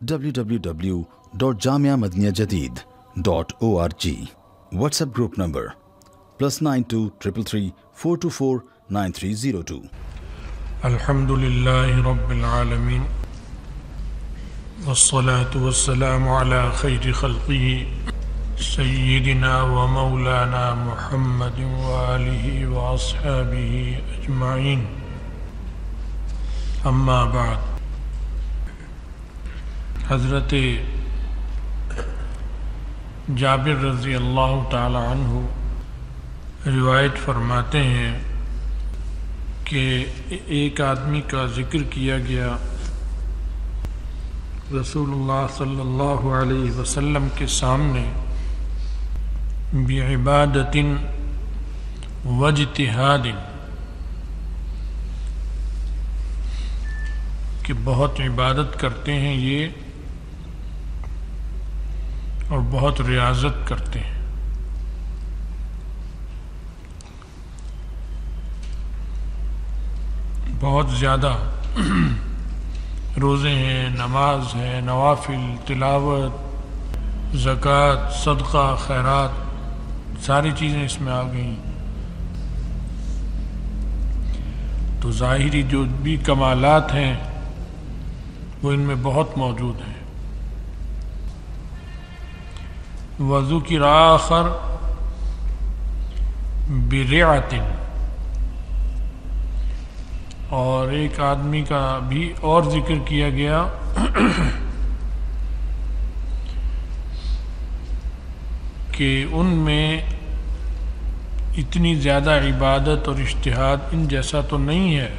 www.jamiamadiniyajadid.org. WhatsApp group number +92 333 424 9302. الحمدللہ رب العالمین والصلاة والسلام على خیر خلقہ سیدنا و مولانا محمد وآلہ واصحابہ اجمعین، اما بعد۔ حضرت جابر رضی اللہ تعالی عنہ روایت فرماتے ہیں کہ ایک آدمی کا ذکر کیا گیا رسول اللہ صلی اللہ علیہ وسلم کے سامنے بعبادت واجتہاد، کہ بہت عبادت کرتے ہیں یہ اور بہت ریاضت کرتے ہیں۔ بہت زیادہ روزے ہیں، نماز ہے، نوافل، تلاوت، زکوٰۃ، صدقہ، خیرات، ساری چیزیں اس میں آ گئیں۔ تو ظاہری جو بھی کمالات ہیں وہ ان میں بہت موجود ہیں۔ وذکر آخر برعۃ، اور ایک آدمی کا بھی اور ذکر کیا گیا کہ ان میں اتنی زیادہ عبادت اور اجتہاد ان جیسا تو نہیں ہے،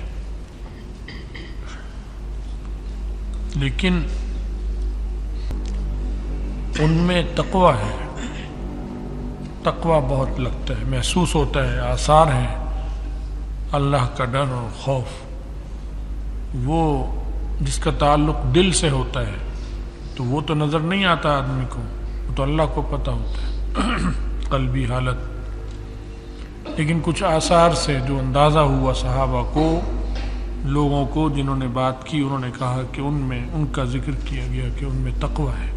لیکن ان میں تقویٰ ہے، تقویٰ بہت لگتا ہے، محسوس ہوتا ہے، آثار ہیں اللہ کا ڈر اور خوف، وہ جس کا تعلق دل سے ہوتا ہے تو وہ تو نظر نہیں آتا آدمی کو، وہ تو اللہ کو پتہ ہوتا ہے قلبی حالت، لیکن کچھ آثار سے جو اندازہ ہوا صحابہ کو، لوگوں کو جنہوں نے بات کی، انہوں نے کہا کہ ان میں ان کا ذکر کیا گیا کہ ان میں تقویٰ ہے،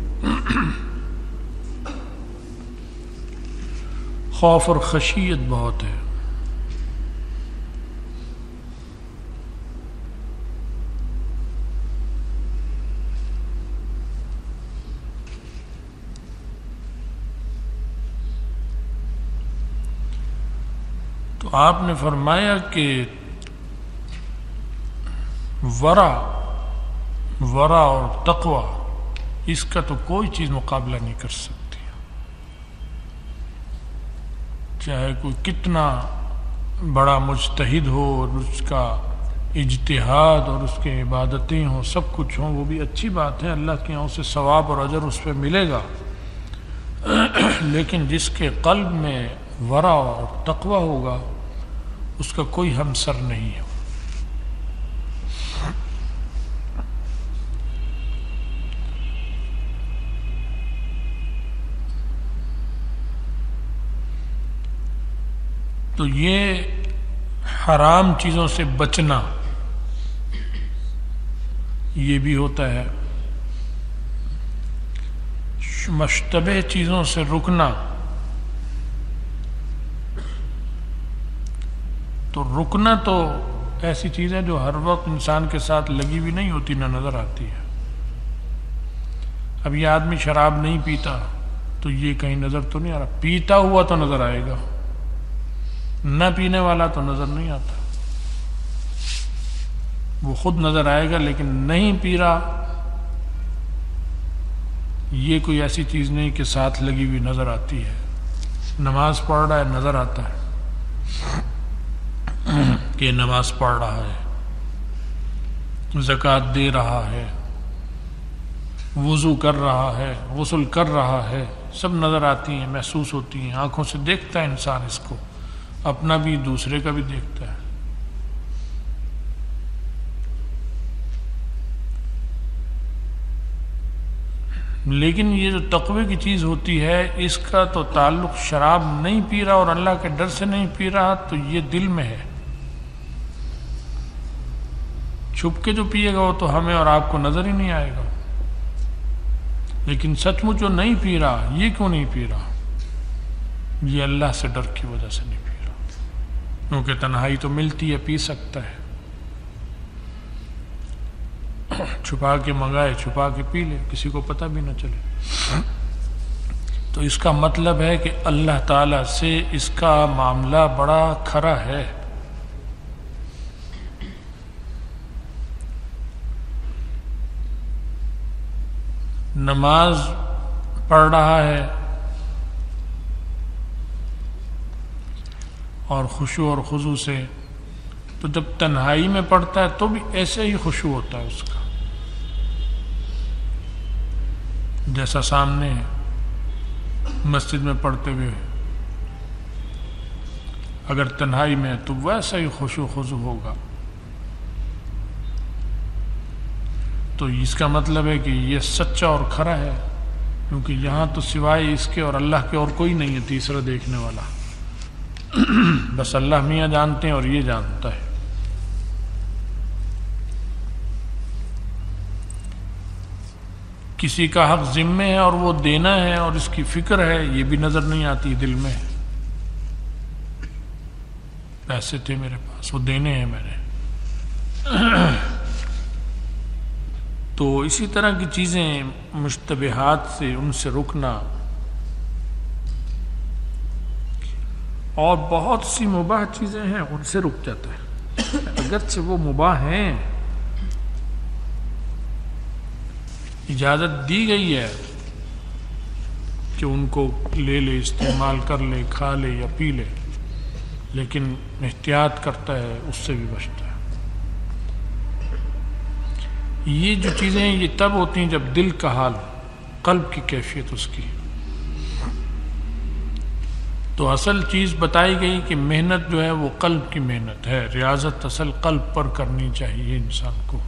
خوف اور خشیت بہت ہے۔ تو آپ نے فرمایا کہ ورع اور تقویٰ، اس کا تو کوئی چیز مقابلہ نہیں کر سکتی، چاہے کوئی کتنا بڑا مجتہد ہو اور اس کا اجتہاد اور اس کے عبادتیں ہوں، سب کچھ ہوں، وہ بھی اچھی بات ہے، اللہ کے یہاں سے ثواب اور اجر اس پہ ملے گا، لیکن جس کے قلب میں ورع اور تقویٰ ہوگا اس کا کوئی ہمسر نہیں ہے۔ تو یہ حرام چیزوں سے بچنا یہ بھی ہوتا ہے، مشتبہ چیزوں سے رکنا، تو رکنا تو ایسی چیز ہے جو ہر وقت انسان کے ساتھ لگی بھی نہیں ہوتی، نہ نظر آتی ہے۔ اب یہ آدمی شراب نہیں پیتا تو یہ کہیں نظر تو نہیں آ رہا، پیتا ہوا تو نظر آئے گا، نہ پینے والا تو نظر نہیں آتا، وہ خود نظر آئے گا لیکن نہیں پی رہا، یہ کوئی ایسی چیز نہیں کہ ساتھ لگی ہوئی نظر آتی ہے۔ نماز پڑھ رہا ہے نظر آتا ہے کہ نماز پڑھ رہا ہے، زکوٰۃ دے رہا ہے، وضو کر رہا ہے، غسل کر رہا ہے، سب نظر آتی ہیں، محسوس ہوتی ہیں، آنکھوں سے دیکھتا ہے انسان اس کو، اپنا بھی دوسرے کا بھی دیکھتا ہے۔ لیکن یہ جو تقوی کی چیز ہوتی ہے اس کا تو تعلق شراب نہیں پی رہا اور اللہ کے ڈر سے نہیں پی رہا، تو یہ دل میں ہے، چھپ کے جو پیے گا وہ تو ہمیں اور آپ کو نظر ہی نہیں آئے گا، لیکن سچ مچ وہ نہیں پی رہا. یہ کیوں نہیں پی رہا؟ یہ اللہ سے ڈر کی وجہ سے نہیں پی رہا، کیونکہ تنہائی تو ملتی ہے، پی سکتا ہے. چھپا کے منگائے، چھپا کے پی لے، کسی کو پتہ بھی نہ چلے. تو اس کا مطلب ہے کہ اللہ تعالیٰ سے اس کا معاملہ بڑا کھرا ہے. نماز پڑھ رہا ہے اور خشوع اور خضوع سے، تو جب تنہائی میں پڑھتا ہے تو بھی ایسے ہی خشوع ہوتا ہے اس کا، جیسا سامنے مسجد میں پڑھتے ہوئے. اگر تنہائی میں تو ویسا ہی خشوع خضوع ہوگا. تو اس کا مطلب ہے کہ یہ سچا اور کھرا ہے، کیونکہ یہاں تو سوائے اس کے اور اللہ کے اور کوئی نہیں ہے تیسرا دیکھنے والا. بس اللہ میاں جانتے ہیں اور یہ جانتا ہے. کسی کا حق ذمہ ہے اور وہ دینا ہے اور اس کی فکر ہے، یہ بھی نظر نہیں آتی دل میں. پیسے تھے میرے پاس، وہ دینے ہیں میں نے. تو اسی طرح کی چیزیں مشتبہات سے ان سے رکنا، اور بہت سی مباح چیزیں ہیں ان سے رک جاتا ہے، اگرچہ وہ مباح ہیں، اجازت دی گئی ہے کہ ان کو لے لے، استعمال کر لے، کھا لے یا پی لے، لیکن احتیاط کرتا ہے، اس سے بھی بچتا ہے. یہ جو چیزیں یہ تب ہوتی ہیں جب دل کا حال، قلب کی کیفیت اس کی. تو اصل چیز بتائی گئی کہ محنت جو ہے وہ قلب کی محنت ہے. ریاضت اصل قلب پر کرنی چاہیے انسان کو،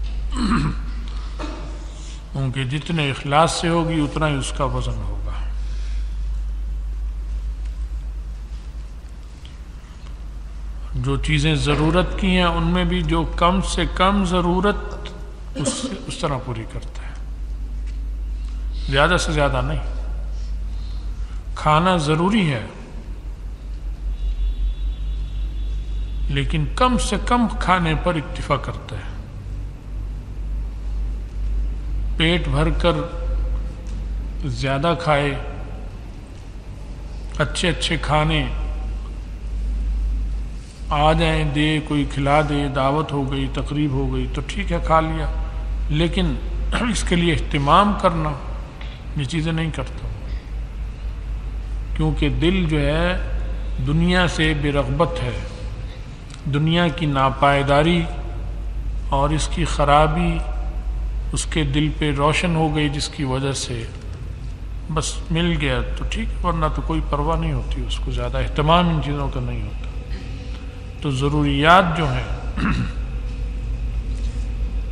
کیونکہ جتنے اخلاص سے ہوگی اتنا ہی اس کا وزن ہوگا. جو چیزیں ضرورت کی ہیں ان میں بھی جو کم سے کم ضرورت اس طرح پوری کرتا ہے، زیادہ سے زیادہ نہیں. کھانا ضروری ہے لیکن کم سے کم کھانے پر اکتفا کرتا ہے. پیٹ بھر کر زیادہ کھائے، اچھے اچھے کھانے آ جائیں، دے کوئی کھلا دے، دعوت ہو گئی، تقریب ہو گئی تو ٹھیک ہے کھا لیا، لیکن اس کے لیے اہتمام کرنا یہ چیزیں نہیں کرتا. کیونکہ دل جو ہے دنیا سے بے رغبت ہے. دنیا کی ناپائیداری اور اس کی خرابی اس کے دل پہ روشن ہو گئی، جس کی وجہ سے بس مل گیا تو ٹھیک، ورنہ تو کوئی پرواہ نہیں ہوتی اس کو، زیادہ اہتمام ان چیزوں کا نہیں ہوتا. تو ضروریات جو ہیں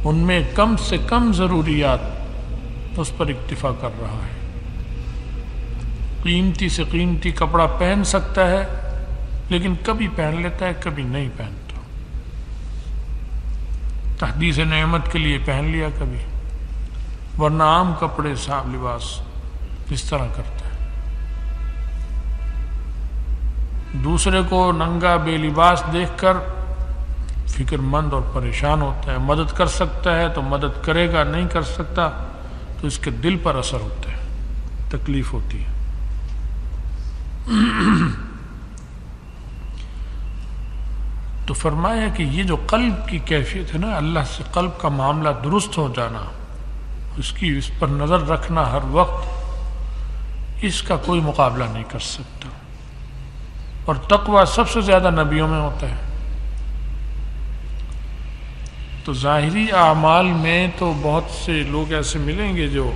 ان میں کم سے کم ضروریات اس پر اکتفا کر رہا ہے. قیمتی سے قیمتی کپڑا پہن سکتا ہے لیکن کبھی پہن لیتا ہے، کبھی نہیں پہنتا. تحدیث نعمت کے لیے پہن لیا کبھی، ورنہ عام کپڑے، صاحب لباس اس طرح کرتا ہے. دوسرے کو ننگا بے لباس دیکھ کر فکر مند اور پریشان ہوتا ہے. مدد کر سکتا ہے تو مدد کرے گا، نہیں کر سکتا تو اس کے دل پر اثر ہوتا ہے، تکلیف ہوتی ہے. تو فرمایا کہ یہ جو قلب کی کیفیت ہے نا، اللہ سے قلب کا معاملہ درست ہو جانا، اس پر نظر رکھنا ہر وقت، اس کا کوئی مقابلہ نہیں کر سکتا. اور تقویٰ سب سے زیادہ نبیوں میں ہوتا ہے. تو ظاہری اعمال میں تو بہت سے لوگ ایسے ملیں گے جو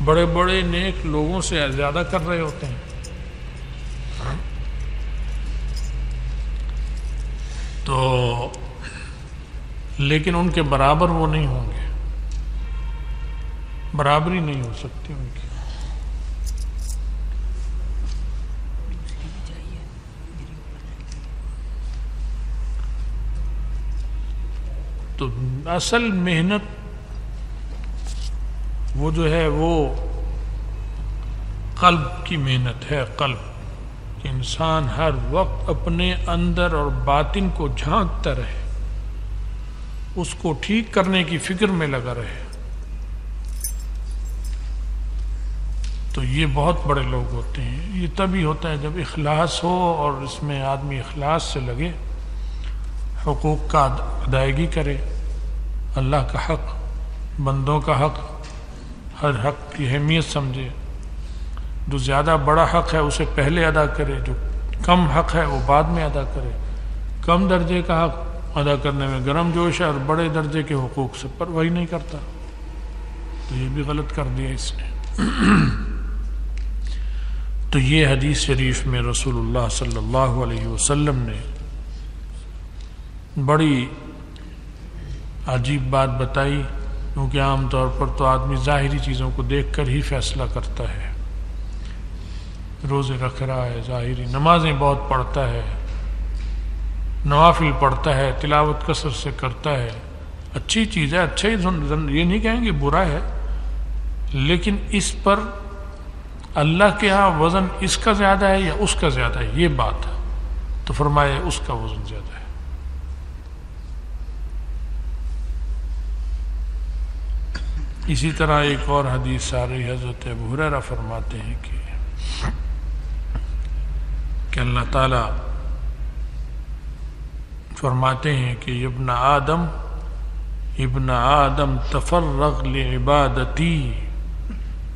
بڑے بڑے نیک لوگوں سے زیادہ کر رہے ہوتے ہیں، تو لیکن ان کے برابر وہ نہیں ہوں گے، برابری نہیں ہو سکتی ان کی. تو اصل محنت وہ جو ہے وہ قلب کی محنت ہے، قلب کہ انسان ہر وقت اپنے اندر اور باطن کو جھانکتا رہے، اس کو ٹھیک کرنے کی فکر میں لگا رہے. تو یہ بہت بڑے لوگ ہوتے ہیں. یہ تبھی ہوتا ہے جب اخلاص ہو، اور اس میں آدمی اخلاص سے لگے، حقوق کا ادائیگی کرے، اللہ کا حق، بندوں کا حق، ہر حق کی اہمیت سمجھے. جو زیادہ بڑا حق ہے اسے پہلے ادا کرے، جو کم حق ہے وہ بعد میں ادا کرے. کم درجے کا حق ادا کرنے میں گرم جوش ہے، اور بڑے درجے کے حقوق سے پرواہی نہیں کرتا. تو یہ بھی غلط کر دیا اس نے. تو یہ حدیث شریف میں رسول اللہ صلی اللہ علیہ وسلم نے بڑی عجیب بات بتائی، کیونکہ عام طور پر تو آدمی ظاہری چیزوں کو دیکھ کر ہی فیصلہ کرتا ہے. روزے رکھ رہا ہے، ظاہری نمازیں بہت پڑھتا ہے، نوافل پڑھتا ہے، تلاوت کثرت سے کرتا ہے، اچھی چیز ہے، اچھا ہی، یہ نہیں کہیں گے برا ہے، لیکن اس پر اللہ کے ہاں وزن اس کا زیادہ ہے یا اس کا زیادہ ہے، یہ بات ہے. تو فرمایا اس کا وزن زیادہ ہے. اسی طرح ایک اور حدیث آ رہی، حضرت ابو ہریرہ فرماتے ہیں کہ اللہ تعالیٰ فرماتے ہیں کہ ابن آدم تفرغ لعبادتی،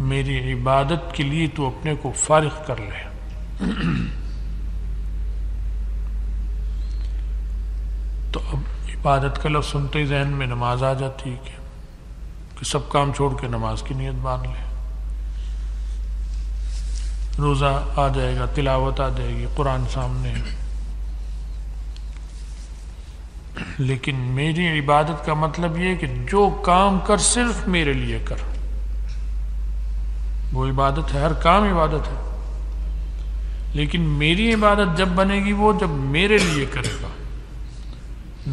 میری عبادت کے لیے تو اپنے کو فارغ کر لے. تو اب عبادت کا لفظ سنتے ہی ذہن میں نماز آ جاتی ہے کہ سب کام چھوڑ کے نماز کی نیت باندھ لے. روزہ آ جائے گا، تلاوت آ جائے گی، قرآن سامنے ہے. لیکن میری عبادت کا مطلب یہ کہ جو کام کر صرف میرے لیے کر، وہ عبادت ہے. ہر کام عبادت ہے، لیکن میری عبادت جب بنے گی وہ جب میرے لیے کرے گا.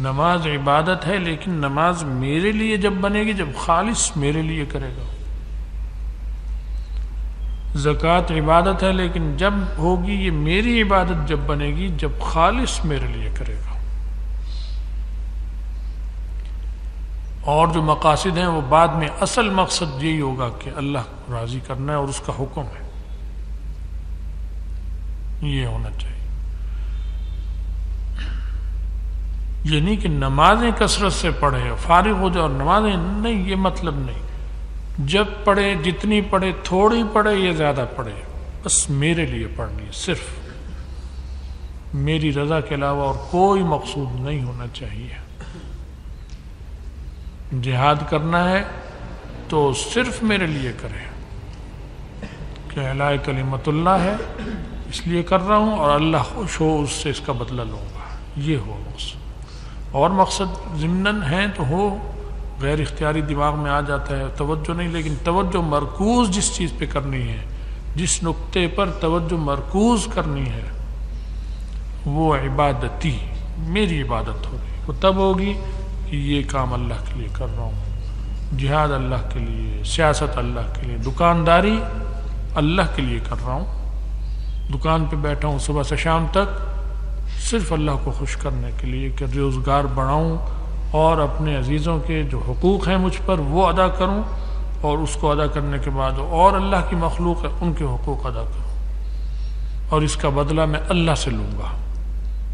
نماز عبادت ہے، لیکن نماز میرے لیے جب بنے گی جب خالص میرے لیے کرے گا. زکوٰۃ عبادت ہے، لیکن جب ہوگی یہ میری عبادت جب بنے گی جب خالص میرے لیے کرے گا. اور جو مقاصد ہیں وہ بعد میں، اصل مقصد یہی ہوگا کہ اللہ کو راضی کرنا ہے اور اس کا حکم ہے. یہ ہونا چاہیے. یہ نہیں کہ نمازیں کثرت سے پڑھے، فارغ ہو جائے اور نمازیں نہیں، یہ مطلب نہیں. جب پڑھے، جتنی پڑھے، تھوڑی پڑھے یا زیادہ پڑھے، بس میرے لیے پڑھنی ہے، صرف میری رضا کے علاوہ اور کوئی مقصود نہیں ہونا چاہیے. جہاد کرنا ہے تو صرف میرے لیے کرے کہ اعلاء کلمت اللہ ہے، اس لیے کر رہا ہوں، اور اللہ خوش ہو اس سے اس کا بدلہ لوں گا. یہ ہو مقصد. اور مقصد ضمناً ہیں تو ہو، غیر اختیاری دماغ میں آ جاتا ہے، توجہ نہیں، لیکن توجہ مرکوز جس چیز پہ کرنی ہے، جس نقطے پر توجہ مرکوز کرنی ہے، وہ عبادتی، میری عبادت ہوگی. وہ تب ہوگی کہ یہ کام اللہ کے لیے کر رہا ہوں، جہاد اللہ کے لیے، سیاست اللہ کے لیے، دکانداری اللہ کے لیے کر رہا ہوں، دکان پہ بیٹھا ہوں صبح سے شام تک صرف اللہ کو خوش کرنے کے لیے کہ روزگار بڑھاؤں اور اپنے عزیزوں کے جو حقوق ہیں مجھ پر وہ ادا کروں، اور اس کو ادا کرنے کے بعد اور اللہ کی مخلوق ہے ان کے حقوق ادا کروں، اور اس کا بدلہ میں اللہ سے لوں گا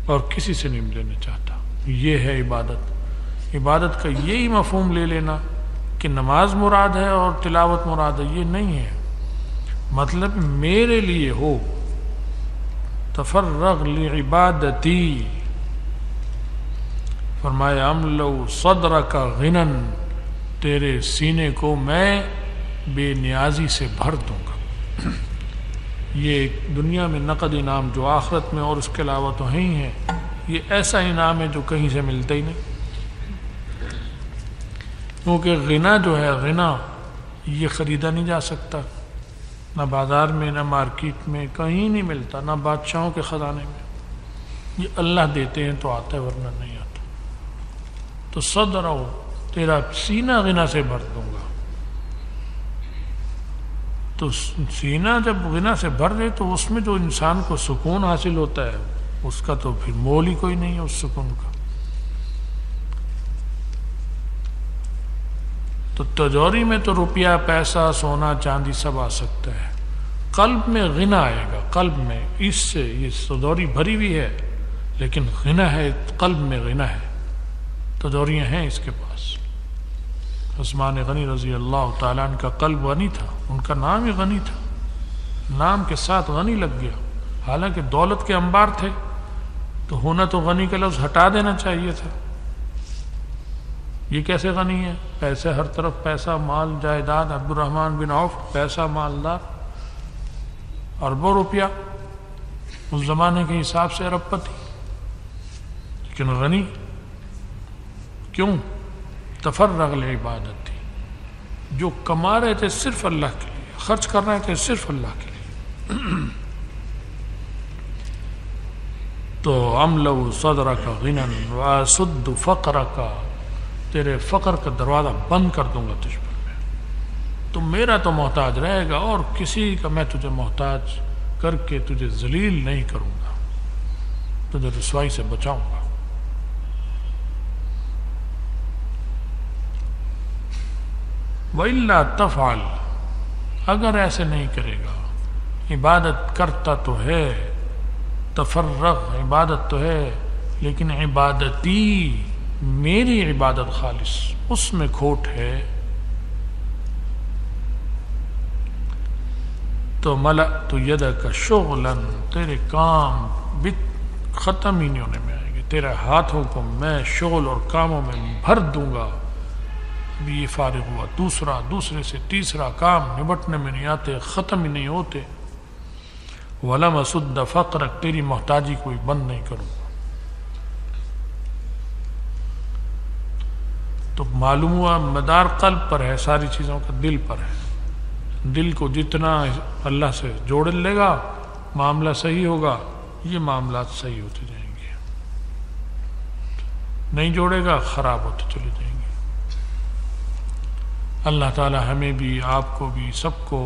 اور کسی سے نہیں لینا چاہتا. یہ ہے عبادت. عبادت کا یہی مفہوم لے لینا کہ نماز مراد ہے اور تلاوت مراد ہے، یہ نہیں ہے. مطلب میرے لیے ہو. تفرغ لعبادتی، فرمایا املو صدرک غنن، تیرے سینے کو میں بے نیازی سے بھر دوں گا. یہ دنیا میں نقد انعام جو آخرت میں اور اس کے علاوہ تو ہے ہی ہے، یہ ایسا انعام ہے جو کہیں سے ملتا ہی نہیں. کیونکہ غنا جو ہے، غنا یہ خریدا نہیں جا سکتا، نہ بازار میں، نہ مارکیٹ میں، کہیں نہیں ملتا، نہ بادشاہوں کے خزانے میں. یہ اللہ دیتے ہیں تو آتا ہے، ورنہ نہیں آتا. تو صدر ہو، تیرا سینہ غنا سے بھر دوں گا. تو سینہ جب غنا سے بھر دے تو اس میں جو انسان کو سکون حاصل ہوتا ہے اس کا تو پھر مول ہی کوئی نہیں ہے اس سکون کا. تو تجوری میں تو روپیہ پیسہ سونا چاندی سب آ سکتا ہے، قلب میں غنا آئے گا. قلب میں اس سے یہ تجوری بھری ہوئی ہے لیکن غنا ہے، قلب میں غنا ہے. تجوریاں ہیں اس کے پاس. عثمان غنی رضی اللہ تعالیٰ عنہ کا قلب غنی تھا، ان کا نام ہی غنی تھا، نام کے ساتھ غنی لگ گیا. حالانکہ دولت کے انبار تھے تو ہونا تو غنی کا لفظ ہٹا دینا چاہیے تھا. یہ کیسے غنی ہے؟ پیسے ہر طرف، پیسہ مال جائیداد. عبد الرحمن بن عوف پیسہ مالدار، اربوں روپیہ، اس زمانے کے حساب سے ارب پتی، لیکن غنی. کیوں؟ تفرغ لعبادت تھی. جو کما رہے تھے صرف اللہ کے لیے، خرچ کر رہے تھے صرف اللہ کے لیے. تو املؤ صدرک غنا واسد فقرک، تیرے فقر کا دروازہ بند کر دوں گا تجھ پر میں. تو میرا تو محتاج رہے گا اور کسی کا میں تجھے محتاج کر کے تجھے ذلیل نہیں کروں گا، تجھے رسوائی سے بچاؤں گا. وَإِلَّا تَفْعَلْ، اگر ایسے نہیں کرے گا، عبادت کرتا تو ہے، تفرغ عبادت تو ہے، لیکن عبادتی میری عبادت خالص، اس میں کھوٹ ہے. تو ملأت یدک شغلا، تیرے کام ختم ہی نہیں ہونے میں آئیں گے. تیرے ہاتھوں کو میں شغل اور کاموں میں بھر دوں گا. ابھی یہ فارغ ہوا، دوسرے سے تیسرا کام نبٹنے میں نہیں آتے، ختم ہی نہیں ہوتے. وَلَمْ أَسُدَّ فَقْرَكَ، تیری محتاجی کوئی بند نہیں کروں گا. تو معلوم ہوا مدار قلب پر ہے، ساری چیزوں کا دل پر ہے. دل کو جتنا اللہ سے جوڑ لے گا معاملہ صحیح ہوگا، یہ معاملات صحیح ہوتے جائیں گے. نہیں جوڑے گا خراب ہوتے چلے جائیں گے. اللہ تعالی ہمیں بھی، آپ کو بھی، سب کو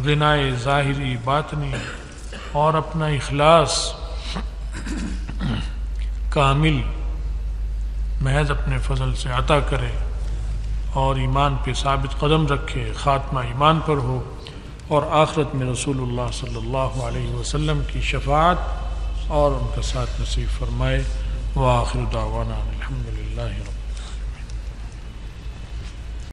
غنائے ظاہری باطنی اور اپنا اخلاص کامل محض اپنے فضل سے عطا کرے اور ایمان پہ ثابت قدم رکھے، خاتمہ ایمان پر ہو اور آخرت میں رسول اللہ صلی اللہ علیہ وسلم کی شفاعت اور ان کا ساتھ نصیب فرمائے. وآخر دعوانا الحمدللہ.